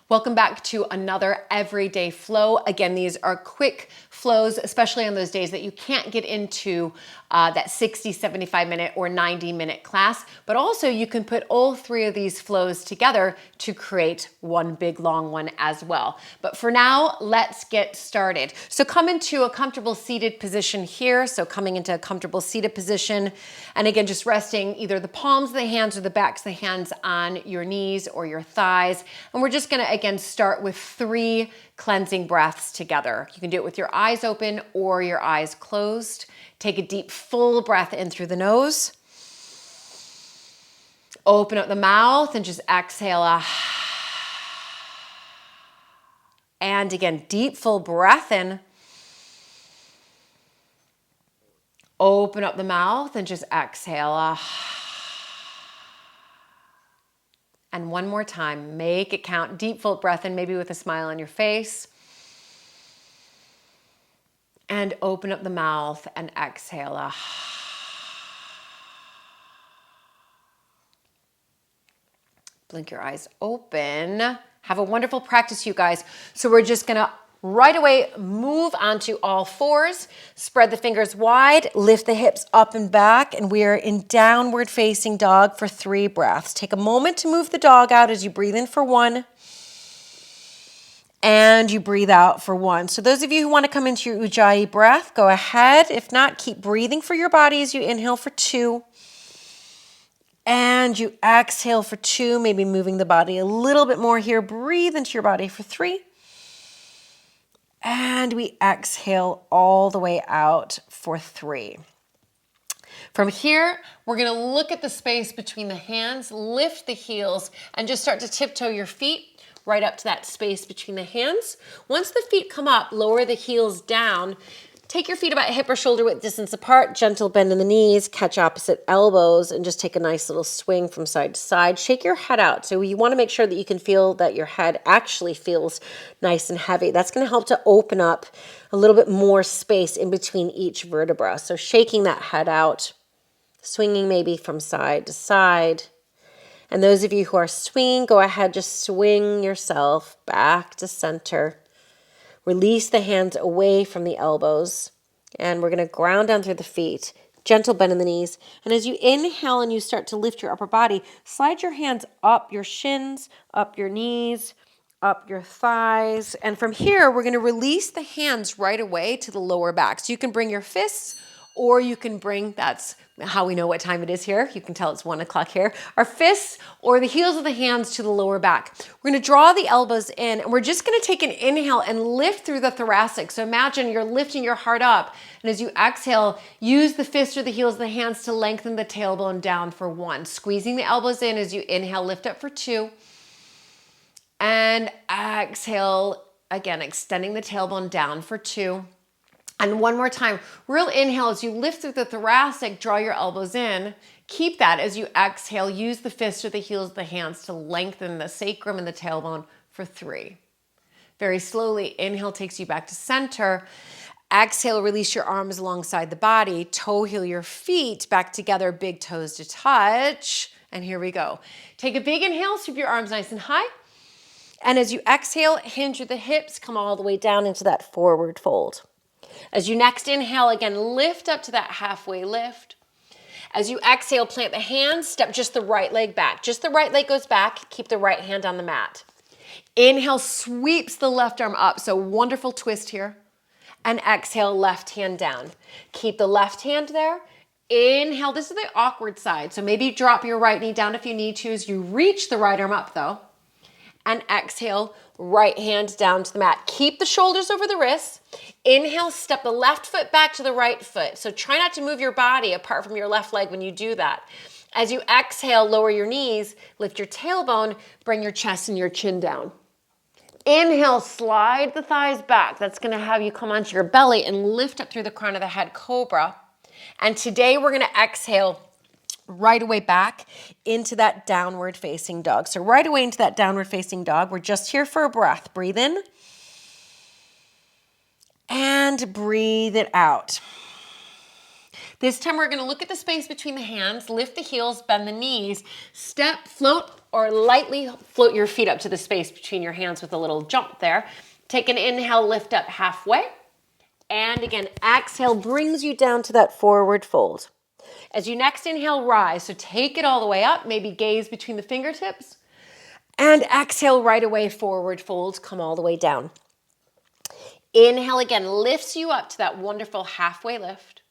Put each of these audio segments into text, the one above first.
Welcome back to another everyday flow. Again, these are quick flows, especially on those days that you can't get into that 60, 75 minute or 90-minute class, but also you can put all three of these flows together to create one big long one as well. But for now, let's get started. So come into a comfortable seated position here. So coming into a comfortable seated position, and again, just resting either the palms of the hands or the backs of the hands on your knees or your thighs. And we're just gonna, again, start with 3 cleansing breaths together. You can do it with your eyes open or your eyes closed. Take a deep, full breath in through the nose. Open up the mouth and just exhale. And again, deep, full breath in. Open up the mouth and just exhale. And one more time, make it count. Deep, full breath in, maybe with a smile on your face. And open up the mouth and exhale. Blink your eyes open. Have a wonderful practice, you guys. So we're just gonna right away move onto all fours. Spread the fingers wide, lift the hips up and back, and we are in downward facing dog for 3 breaths. Take a moment to move the dog out as you breathe in for 1. And you breathe out for 1. So those of you who want to come into your Ujjayi breath, go ahead. If not, keep breathing for your body as you inhale for 2. And you exhale for 2, maybe moving the body a little bit more here. Breathe into your body for 3. And we exhale all the way out for 3. From here, we're going to look at the space between the hands, lift the heels, and just start to tiptoe your feet right up to that space between the hands. Once the feet come up, lower the heels down. Take your feet about hip or shoulder width distance apart, gentle bend in the knees, catch opposite elbows, and just take a nice little swing from side to side. Shake your head out. So you want to make sure that you can feel that your head actually feels nice and heavy. That's going to help to open up a little bit more space in between each vertebra. So shaking that head out, swinging maybe from side to side. And those of you who are swinging, go ahead, just swing yourself back to center. Release the hands away from the elbows. And we're going to ground down through the feet. Gentle bend in the knees. And as you inhale and you start to lift your upper body, slide your hands up your shins, up your knees, up your thighs. And from here, we're going to release the hands right away to the lower back. So you can bring your fists, or you can bring, that's how we know what time it is here. You can tell it's 1 o'clock here. Our fists or the heels of the hands to the lower back. We're going to draw the elbows in, and we're just going to take an inhale and lift through the thoracic. So imagine you're lifting your heart up, and as you exhale, use the fists or the heels of the hands to lengthen the tailbone down for 1. Squeezing the elbows in as you inhale, lift up for 2. And exhale, again, extending the tailbone down for 2. And one more time, real inhale as you lift through the thoracic, draw your elbows in. Keep that as you exhale. Use the fists or the heels of the hands to lengthen the sacrum and the tailbone for 3. Very slowly, inhale takes you back to center. Exhale, release your arms alongside the body. Toe heel your feet back together, big toes to touch. And here we go. Take a big inhale, sweep your arms nice and high. And as you exhale, hinge at the hips, come all the way down into that forward fold. As you next inhale, again, lift up to that halfway lift. As you exhale, plant the hands, step just the right leg back. Just the right leg goes back, keep the right hand on the mat. Inhale, sweeps the left arm up, so wonderful twist here. And exhale, left hand down. Keep the left hand there. Inhale, this is the awkward side, so maybe drop your right knee down if you need to as you reach the right arm up though. And exhale, right hand down to the mat. Keep the shoulders over the wrists. Inhale, step the left foot back to the right foot. So try not to move your body apart from your left leg when you do that. As you exhale, lower your knees, lift your tailbone, bring your chest and your chin down. Inhale, slide the thighs back. That's going to have you come onto your belly and lift up through the crown of the head, cobra. And today we're going to exhale right away back into that downward facing dog. So right away into that downward facing dog. We're just here for a breath. Breathe in and breathe it out. This time we're going to look at the space between the hands, lift the heels, bend the knees, step, float or lightly float your feet up to the space between your hands with a little jump there. Take an inhale, lift up halfway. And again, exhale brings you down to that forward fold. As you next inhale, rise. So take it all the way up, maybe gaze between the fingertips. And exhale right away, forward fold, come all the way down. Inhale again, lifts you up to that wonderful halfway lift.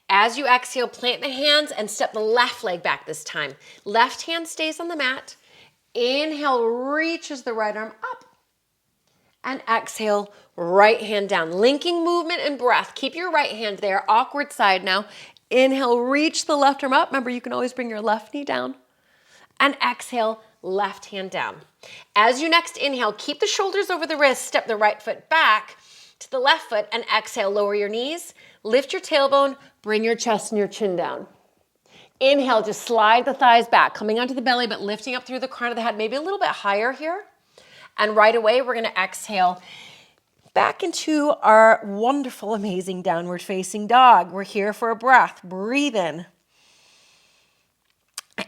As you exhale, plant the hands and step the left leg back this time. Left hand stays on the mat. Inhale, reaches the right arm up. And exhale, right hand down. Linking movement and breath. Keep your right hand there, awkward side now. Inhale, reach the left arm up. Remember, you can always bring your left knee down. And exhale, left hand down. As you next inhale, keep the shoulders over the wrist, step the right foot back to the left foot, and exhale, lower your knees, lift your tailbone, bring your chest and your chin down. Inhale, just slide the thighs back, coming onto the belly, but lifting up through the crown of the head, maybe a little bit higher here. And right away, we're gonna exhale back into our wonderful, amazing downward facing dog. We're here for a breath. Breathe in.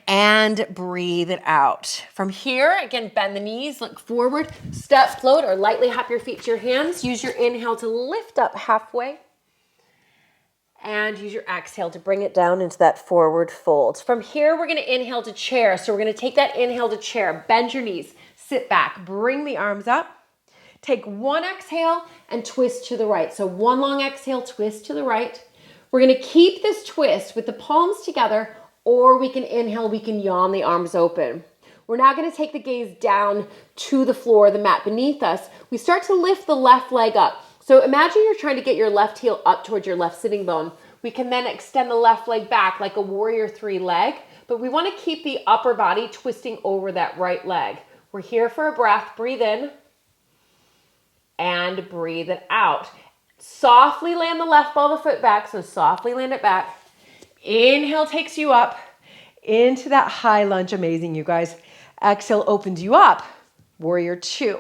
And breathe it out. From here, again, bend the knees, look forward, step, float, or lightly hop your feet to your hands. Use your inhale to lift up halfway. And use your exhale to bring it down into that forward fold. From here, we're gonna inhale to chair. So we're gonna take that inhale to chair, bend your knees, sit back, bring the arms up. Take one exhale and twist to the right. So one long exhale, twist to the right. We're gonna keep this twist with the palms together, or we can inhale, we can yawn the arms open. We're now gonna take the gaze down to the floor, the mat beneath us. We start to lift the left leg up. So imagine you're trying to get your left heel up towards your left sitting bone. We can then extend the left leg back like a warrior three leg, but we wanna keep the upper body twisting over that right leg. We're here for a breath, breathe in, and breathe it out. Softly land the left ball of the foot back, so softly land it back. Inhale takes you up into that high lunge. Amazing, you guys. Exhale opens you up. Warrior two.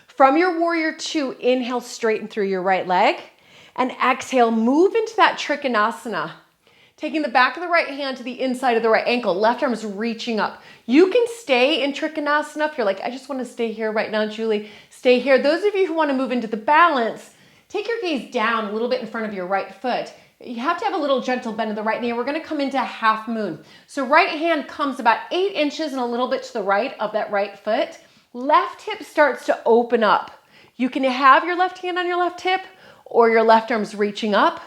From your warrior two, inhale, straighten through your right leg. And exhale, move into that Trikanasana. Taking the back of the right hand to the inside of the right ankle. Left arm is reaching up. You can stay in Trikanasana if you're like, I just want to stay here right now, Julie. Stay here. Those of you who want to move into the balance, take your gaze down a little bit in front of your right foot. You have to have a little gentle bend in the right knee. We're going to come into half moon. So right hand comes about 8 inches and a little bit to the right of that right foot. Left hip starts to open up. You can have your left hand on your left hip or your left arm's reaching up.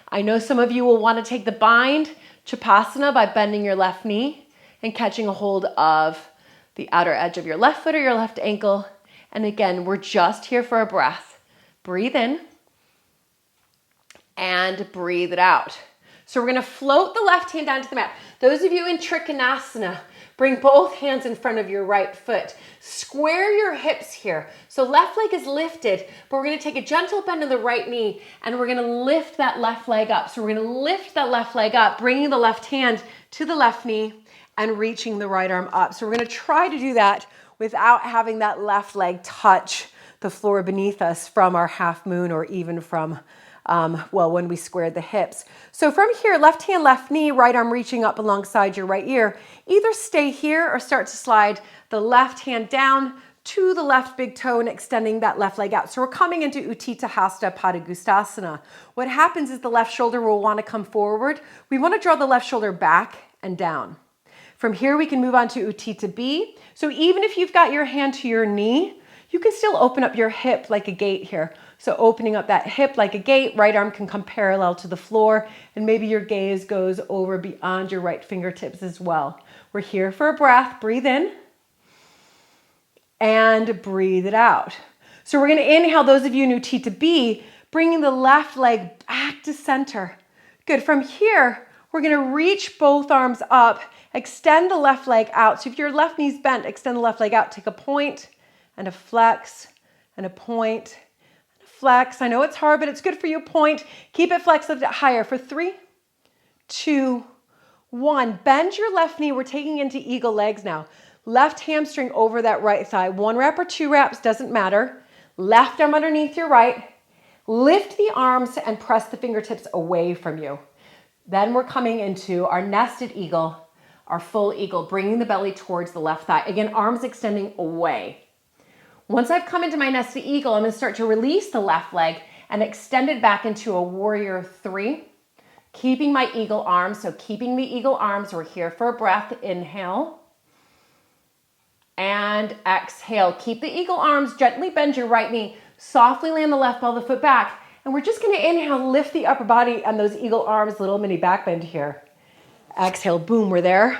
I know some of you will want to take the bind Chapasana by bending your left knee and catching a hold of the outer edge of your left foot or your left ankle. And again, we're just here for a breath. Breathe in. And breathe it out. So we're going to float the left hand down to the mat. Those of you in Trikanasana, bring both hands in front of your right foot. Square your hips here. So left leg is lifted, but we're going to take a gentle bend in the right knee and we're going to lift that left leg up. So we're going to lift that left leg up, bringing the left hand to the left knee and reaching the right arm up. So we're going to try to do that without having that left leg touch the floor beneath us from our half moon or even from when we squared the hips. So from here, left hand, left knee, right arm reaching up alongside your right ear. Either stay here or start to slide the left hand down to the left big toe and extending that left leg out. So we're coming into Uttita, Hasta, Patagustasana. What happens is the left shoulder will want to come forward. We want to draw the left shoulder back and down. From here, we can move on to Uttita B. So even if you've got your hand to your knee, you can still open up your hip like a gate here. So opening up that hip like a gate, right arm can come parallel to the floor, and maybe your gaze goes over beyond your right fingertips as well. We're here for a breath. Breathe in and breathe it out. So we're going to inhale, those of you in Uttita B, bringing the left leg back to center. Good. From here, we're going to reach both arms up, extend the left leg out. So if your left knee's bent, extend the left leg out. Take a point and a flex and a point. Flex. I know it's hard, but it's good for you. Point. Keep it flexed, lift it higher for 3, 2, 1. Bend your left knee. We're taking into eagle legs now. Left hamstring over that right thigh. 1 rep or 2 reps, doesn't matter. Left arm underneath your right. Lift the arms and press the fingertips away from you. Then we're coming into our nested eagle, our full eagle, bringing the belly towards the left thigh. Again, arms extending away. Once I've come into my nested eagle, I'm going to start to release the left leg and extend it back into a warrior 3. Keeping my eagle arms, so keeping the eagle arms, we're here for a breath. Inhale and exhale. Keep the eagle arms, gently bend your right knee, softly land the left ball of the foot back, and we're just going to inhale, lift the upper body and those eagle arms, little mini back bend here. Exhale, boom, we're there.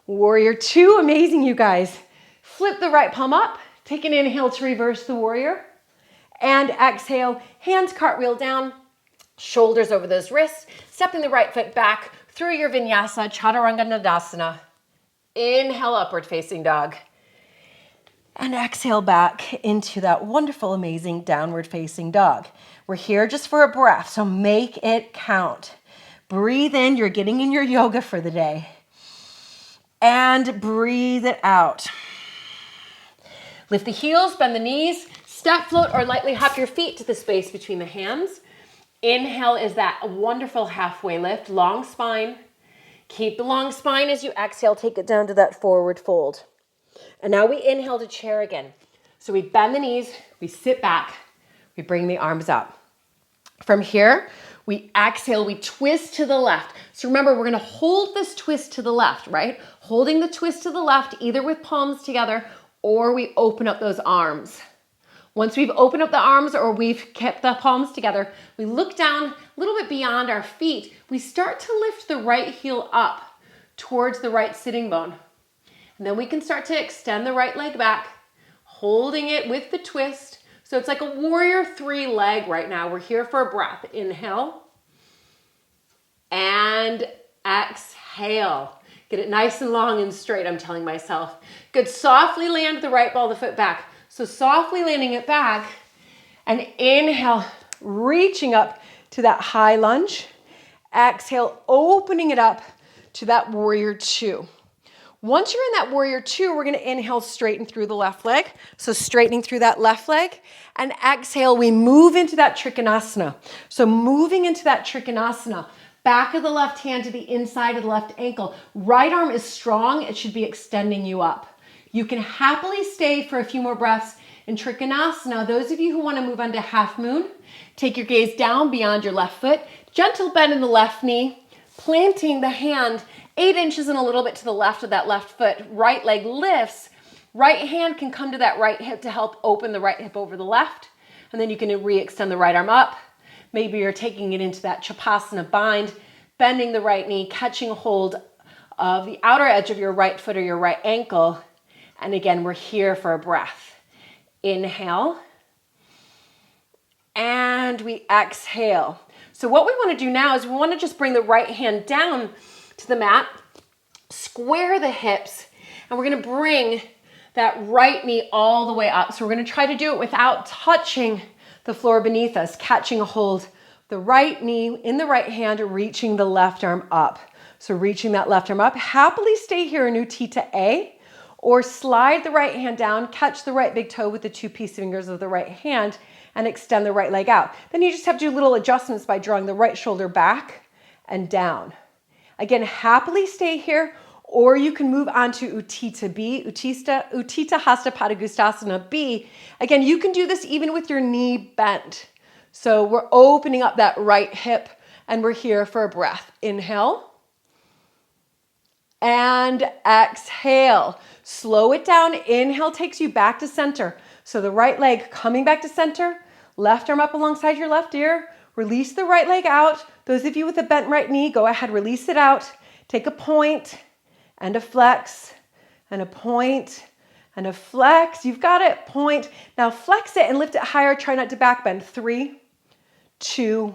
Warrior 2, amazing, you guys. Flip the right palm up, take an inhale to reverse the warrior, and exhale, hands cartwheel down, shoulders over those wrists, stepping the right foot back through your Vinyasa, Chaturanga. Inhale, upward facing dog. And exhale back into that wonderful, amazing downward facing dog. We're here just for a breath, so make it count. Breathe in, you're getting in your yoga for the day. And breathe it out. Lift the heels, bend the knees, step, float, or lightly hop your feet to the space between the hands. Inhale is that wonderful halfway lift, long spine. Keep the long spine as you exhale, take it down to that forward fold. And now we inhale to chair again. So we bend the knees, we sit back, we bring the arms up. From here, we exhale, we twist to the left. So remember, we're gonna hold this twist to the left, right? Holding the twist to the left, either with palms together or we open up those arms. Once we've opened up the arms or we've kept the palms together, we look down a little bit beyond our feet. We start to lift the right heel up towards the right sitting bone. And then we can start to extend the right leg back, holding it with the twist. So it's like a warrior 3 leg right now. We're here for a breath. Inhale and exhale. Get it nice and long and straight, I'm telling myself. Good, softly land the right ball of the foot back. So softly landing it back and inhale, reaching up to that high lunge. Exhale, opening it up to that warrior 2. Once you're in that warrior 2, we're going to inhale, straighten through the left leg. So straightening through that left leg, and exhale, we move into that Trikanasana. So moving into that Trikanasana, back of the left hand to the inside of the left ankle. Right arm is strong. It should be extending you up. You can happily stay for a few more breaths in Trikanasana. Those of you who want to move on to half moon, take your gaze down beyond your left foot, gentle bend in the left knee, planting the hand 8 inches and a little bit to the left of that left foot. Right leg lifts. Right hand can come to that right hip to help open the right hip over the left. And then you can re-extend the right arm up. Maybe you're taking it into that Chapasana bind, bending the right knee, catching a hold of the outer edge of your right foot or your right ankle. And again, we're here for a breath. Inhale. And we exhale. So what we want to do now is we want to just bring the right hand down to the mat, square the hips, and we're going to bring that right knee all the way up. So we're going to try to do it without touching the floor beneath us, catching a hold, the right knee in the right hand, reaching the left arm up. So reaching that left arm up, happily stay here in Uttita A, or slide the right hand down, catch the right big toe with the 2 piece fingers of the right hand, and extend the right leg out. Then you just have to do little adjustments by drawing the right shoulder back and down. Again, happily stay here, or you can move on to Uttita B, Uttita, Hasta, Patagustasana B. Again, you can do this even with your knee bent. So we're opening up that right hip, and we're here for a breath. Inhale. And exhale. Slow it down. Inhale takes you back to center. So the right leg coming back to center, left arm up alongside your left ear. Release the right leg out. Those of you with a bent right knee, go ahead, release it out. Take a point and a flex and a point and a flex. You've got it. Point. Now flex it and lift it higher. Try not to back bend. 3, 2,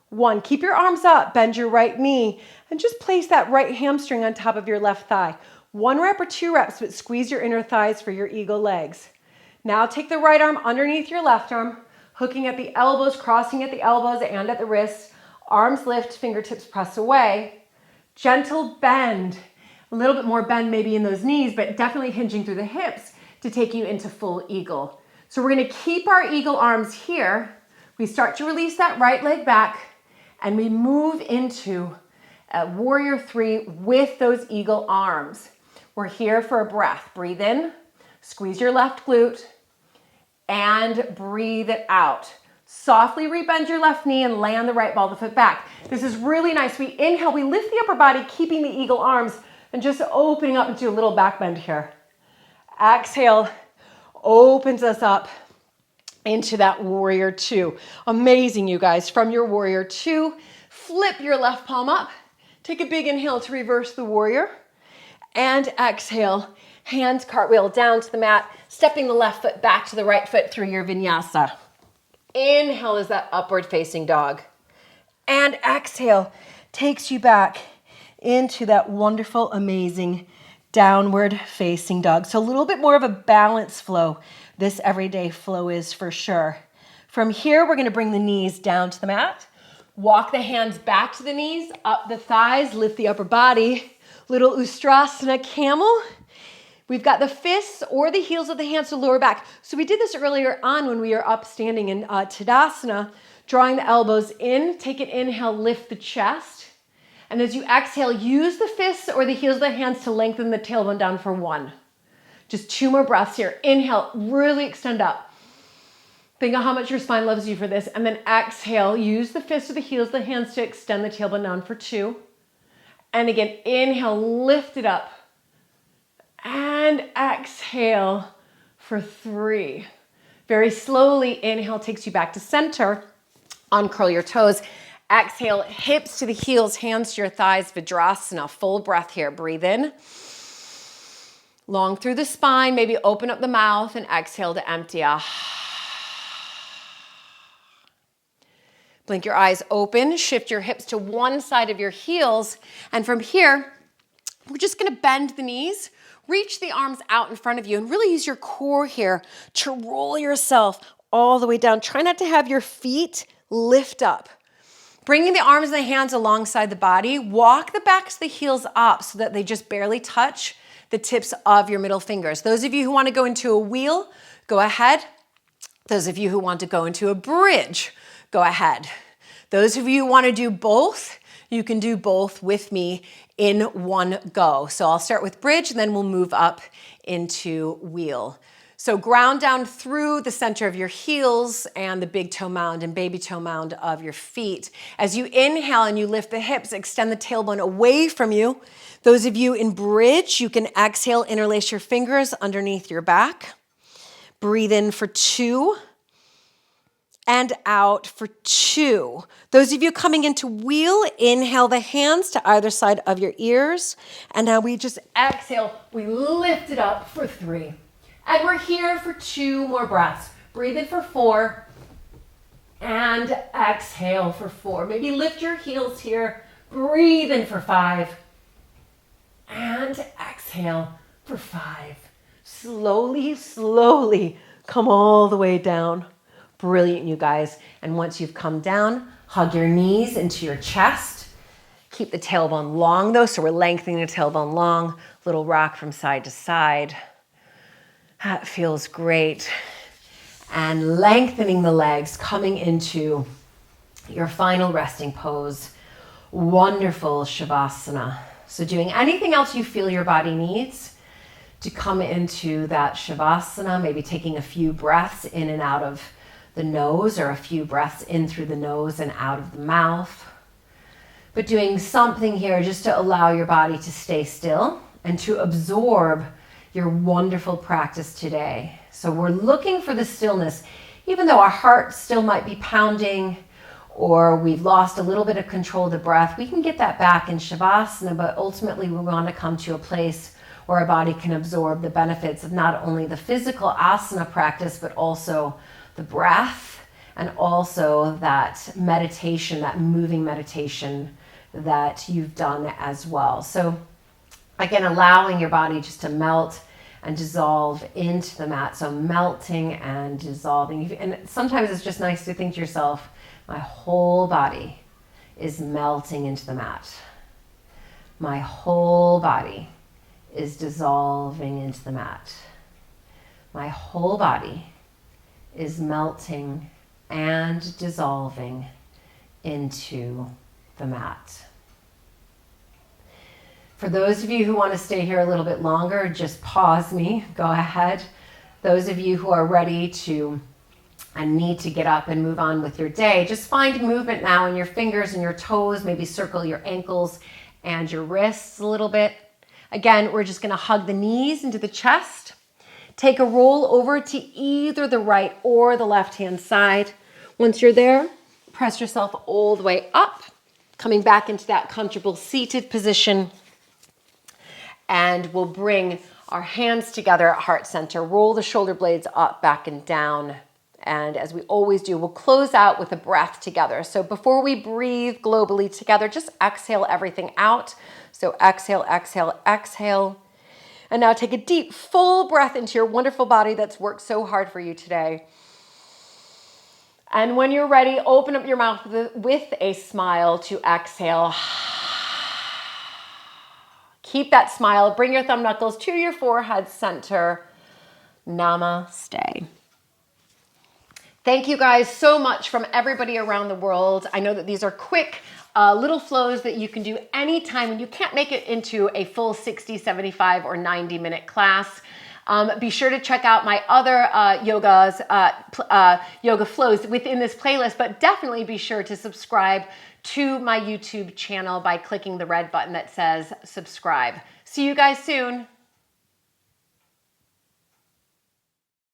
1. Keep your arms up. Bend your right knee and just place that right hamstring on top of your left thigh. 1 rep or 2 reps, but squeeze your inner thighs for your eagle legs. Now take the right arm underneath your left arm, hooking at the elbows, crossing at the elbows and at the wrists. Arms lift, fingertips press away. Gentle bend. A little bit more bend maybe in those knees, but definitely hinging through the hips to take you into full eagle. So we're going to keep our eagle arms here. We start to release that right leg back, and we move into at warrior 3 with those eagle arms. We're here for a breath. Breathe in, squeeze your left glute, and breathe it out. Softly rebend your left knee and land the right ball of the foot back. This is really nice. We inhale, we lift the upper body, keeping the eagle arms and just opening up into a little back bend here. Exhale, opens us up into that warrior 2. Amazing, you guys. From your warrior 2, flip your left palm up. Take a big inhale to reverse the warrior. And exhale, hands cartwheel down to the mat, stepping the left foot back to the right foot through your vinyasa. Inhale is that upward facing dog. And exhale takes you back into that wonderful, amazing downward facing dog. So a little bit more of a balance flow. This everyday flow is for sure. From here, we're going to bring the knees down to the mat. Walk the hands back to the knees, up the thighs, lift the upper body. Little Ustrasana camel. We've got the fists or the heels of the hands to lower back. So we did this earlier on when we were up standing in Tadasana, drawing the elbows in. Take an inhale, lift the chest. And as you exhale, use the fists or the heels of the hands to lengthen the tailbone down for 1. Just 2 more breaths here. Inhale, really extend up. Think of how much your spine loves you for this. And then exhale, use the fists or the heels of the hands to extend the tailbone down for 2. And again, inhale, lift it up. And exhale for 3. Very slowly, inhale takes you back to center. Uncurl your toes. Exhale, hips to the heels, hands to your thighs, Vajrasana. Full breath here. Breathe in. Long through the spine, maybe open up the mouth and exhale to empty. Blink your eyes open, shift your hips to one side of your heels. And from here, we're just gonna bend the knees, reach the arms out in front of you, and really use your core here to roll yourself all the way down. Try not to have your feet lift up. Bringing the arms and the hands alongside the body, walk the backs of the heels up so that they just barely touch the tips of your middle fingers. Those of you who want to go into a wheel, go ahead. Those of you who want to go into a bridge, go ahead. Those of you who want to do both, you can do both with me in one go. So I'll start with bridge and then we'll move up into wheel. So ground down through the center of your heels and the big toe mound and baby toe mound of your feet. As you inhale and you lift the hips, extend the tailbone away from you. Those of you in bridge, you can exhale, interlace your fingers underneath your back. Breathe in for 2 and out for 2. Those of you coming into wheel, inhale the hands to either side of your ears. And now we just exhale, we lift it up for 3. And we're here for 2 more breaths. Breathe in for 4 and exhale for 4. Maybe lift your heels here. Breathe in for 5 and exhale for 5. Slowly, slowly come all the way down. Brilliant, you guys. And once you've come down, hug your knees into your chest. Keep the tailbone long though, so we're lengthening the tailbone long. Little rock from side to side. That feels great. And lengthening the legs, coming into your final resting pose. Wonderful Shavasana. So doing anything else you feel your body needs to come into that Shavasana, maybe taking a few breaths in and out of the nose or a few breaths in through the nose and out of the mouth. But doing something here just to allow your body to stay still and to absorb your wonderful practice today. So we're looking for the stillness, even though our heart still might be pounding or we've lost a little bit of control of the breath. We can get that back in Shavasana, but ultimately we want to come to a place where our body can absorb the benefits of not only the physical asana practice, but also the breath and also that meditation, that moving meditation that you've done as well. So again, allowing your body just to melt and dissolve into the mat. So melting and dissolving. And sometimes it's just nice to think to yourself, my whole body is melting into the mat. My whole body is dissolving into the mat. My whole body is melting and dissolving into the mat. For those of you who want to stay here a little bit longer, just pause me, go ahead. Those of you who are ready to and need to get up and move on with your day, just find movement now in your fingers and your toes, maybe circle your ankles and your wrists a little bit. Again, we're just gonna hug the knees into the chest. Take a roll over to either the right or the left-hand side. Once you're there, press yourself all the way up, coming back into that comfortable seated position. And we'll bring our hands together at heart center. Roll the shoulder blades up, back and down. And as we always do, we'll close out with a breath together. So before we breathe globally together, just exhale everything out. So exhale, exhale, exhale. And now take a deep, full breath into your wonderful body that's worked so hard for you today. And when you're ready, open up your mouth with a smile to exhale. Keep that smile. Bring your thumb knuckles to your forehead center. Namaste. Thank you guys so much from everybody around the world. I know that these are quick little flows that you can do anytime when you can't make it into a full 60, 75, or 90-minute class. Be sure to check out my other yoga flows within this playlist, but definitely be sure to subscribe to my YouTube channel by clicking the red button that says subscribe. See you guys soon.